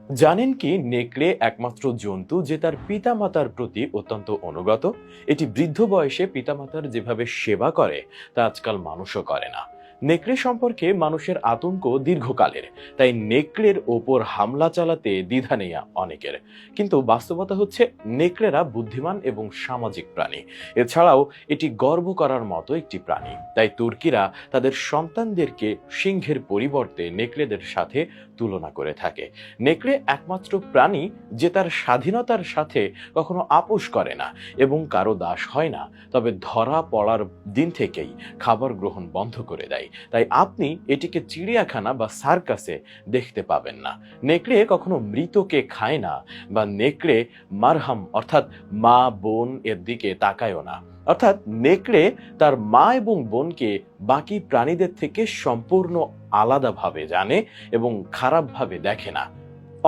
জানেন কি নেকড়ে একমাত্র জন্তু যে তার পিতামাতার প্রতি অত্যন্ত অনুগত। এটি বৃদ্ধ বয়সে পিতামাতার যেভাবে সেবা করে তা আজকাল মানুষও করে না। নেকড়ে সম্পর্কে মানুষের আতঙ্ক দীর্ঘকালের, তাই নেকড়ের ওপর হামলা চালাতে দ্বিধা নেই অনেকের। কিন্তু বাস্তবতা হচ্ছে নেকড়েরা বুদ্ধিমান এবং সামাজিক প্রাণী। এছাড়াও এটি গর্ব করার মতো একটি প্রাণী, তাই তুর্কিরা তাদের সন্তানদেরকে সিংহের পরিবর্তে নেকড়েদের সাথে তুলনা করে থাকে। নেকড়ে একমাত্র প্রাণী যে তার স্বাধীনতার সাথে কখনো আপোষ করে না এবং কারো দাস হয় না, তবে ধরা পড়ার দিন থেকেই খাবার গ্রহণ বন্ধ করে দেয়। তাই আপনি এটিকে চিড়িয়াখানা বা সার্কাসে দেখতে পাবেন না। নেকড়ে কখনো মৃতকে খায় না, বা নেকড়ে মারহাম অর্থাৎ মা বোন এর দিকে তাকায়ও না। অর্থাৎ নেকড়ে তার মা এবং বোনকে বাকি প্রাণীদের থেকে সম্পূর্ণ আলাদাভাবে জানে এবং খারাপভাবে দেখে না।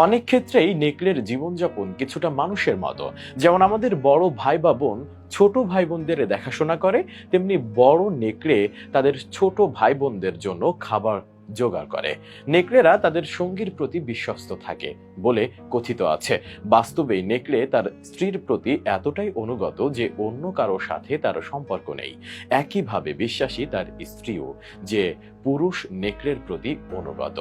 অনেক ক্ষেত্রেই নেকড়ের জীবনযাপন কিছুটা মানুষের মতো। যেমন আমাদের বড় ভাই বা বোন ছোট ভাই বোনদের দেখাশোনা করে, তেমনি বড় নেকড়ে তাদের ছোট ভাই বোনদের জন্য খাবার জোগাড় করে। নেকড়েরা তাদের সঙ্গীর প্রতি বিশ্বস্ত থাকে বলে কথিত আছে। বাস্তবে নেকড়ে তার স্ত্রীর প্রতি এতটাই অনুগত যে অন্য কারো সাথে তার সম্পর্ক নেই। একইভাবে বিশ্বাসী তার স্ত্রীও, যে পুরুষ নেকড়ের প্রতি অনুগত।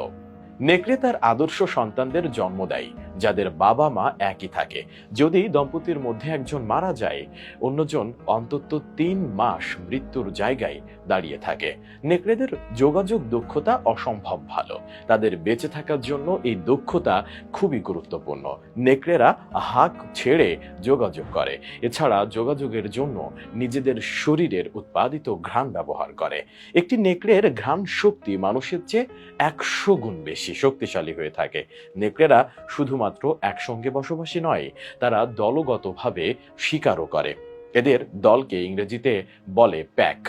নেকড়ে তার আদর্শ সন্তানদের জন্ম দেয় যাদের বাবা মা একই থাকে। যদি দম্পতির মধ্যে একজন মারা যায়, অন্যজন অন্তত 3 মাস মৃত্যুর জায়গায় দাঁড়িয়ে থাকে। নেকড়েদের যোগাযোগ দক্ষতা অসম্ভব ভালো। তাদের বেঁচে থাকার জন্য এই দক্ষতা খুবই গুরুত্বপূর্ণ। নেকড়েরা হাঁক ছেড়ে যোগাযোগ করে। এছাড়া যোগাযোগের জন্য নিজেদের শরীরের উৎপাদিত ঘ্রাণ ব্যবহার করে। একটি নেকড়ের ঘ্রাণ শক্তি মানুষের চেয়ে 100 গুণ বেশি শক্তিশালী হয়ে থাকে। নেকড়েরা শুধুমাত্র একসঙ্গে বসবাসী নয়, তারা দলগতভাবে শিকারও করে। এদের দলকে ইংরেজিতে বলে প্যাক।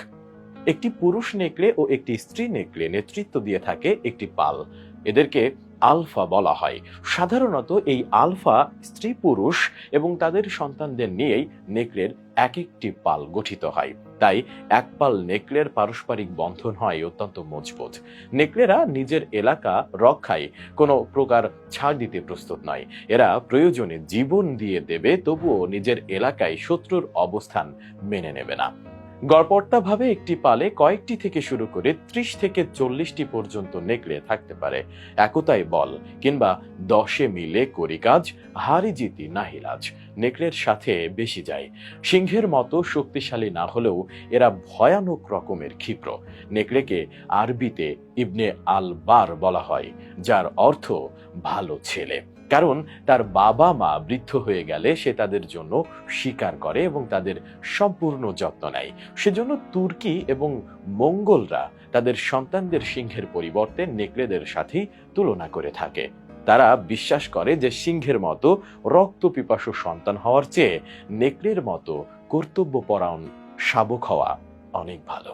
একটি পুরুষ নেকড়ে ও একটি স্ত্রী নেকড়ে নেতৃত্ব দিয়ে থাকে একটি পাল। এদেরকে আলফা বলা হয়। সাধারণত এই আলফা স্ত্রী পুরুষ এবং তাদের সন্তানদের নিয়েই নেকড়ের এক একটি পাল গঠিত হয়। তাই এক পাল নেকড়ের পারস্পরিক বন্ধন হয় অত্যন্ত মজবুত। নেকড়েরা নিজের এলাকা রক্ষায় কোনো প্রকার ছাড় দিতে প্রস্তুত নয়। এরা প্রয়োজনে জীবন দিয়ে দেবে, তবুও নিজের এলাকায় শত্রুর অবস্থান মেনে নেবে না। গড়পড়তাভাবে একটি পালে কয়েকটি থেকে শুরু করে 30 থেকে 40টি পর্যন্ত নেকড়ে থাকতে পারে। একতাই বল, কিংবা 10 মিলে করি কাজ, হারি জিতি নাহিলাজ। নেকড়ের সাথে বেশি যায়। সিংহের মতো শক্তিশালী না হলেও এরা ভয়ানক রকমের ক্ষিপ্র। নেকড়েকে আরবিতে ইবনে আল বার বলা হয়, যার অর্থ ভালো ছেলে। কারণ তার বাবা মা বৃদ্ধ হয়ে গেলে সে তাদের জন্য শিকার করে এবং তাদের সম্পূর্ণ যত্ন নেয়। সেজন্য তুর্কি এবং মঙ্গোলরা তাদের সন্তানদের সিংহের পরিবর্তে নেকড়েদের সাথেই তুলনা করে থাকে। তারা বিশ্বাস করে যে সিংহের মতো রক্তপিপাসু সন্তান হওয়ার চেয়ে নেকড়ের মতো কর্তব্যপরায়ণ শাবক হওয়া অনেক ভালো।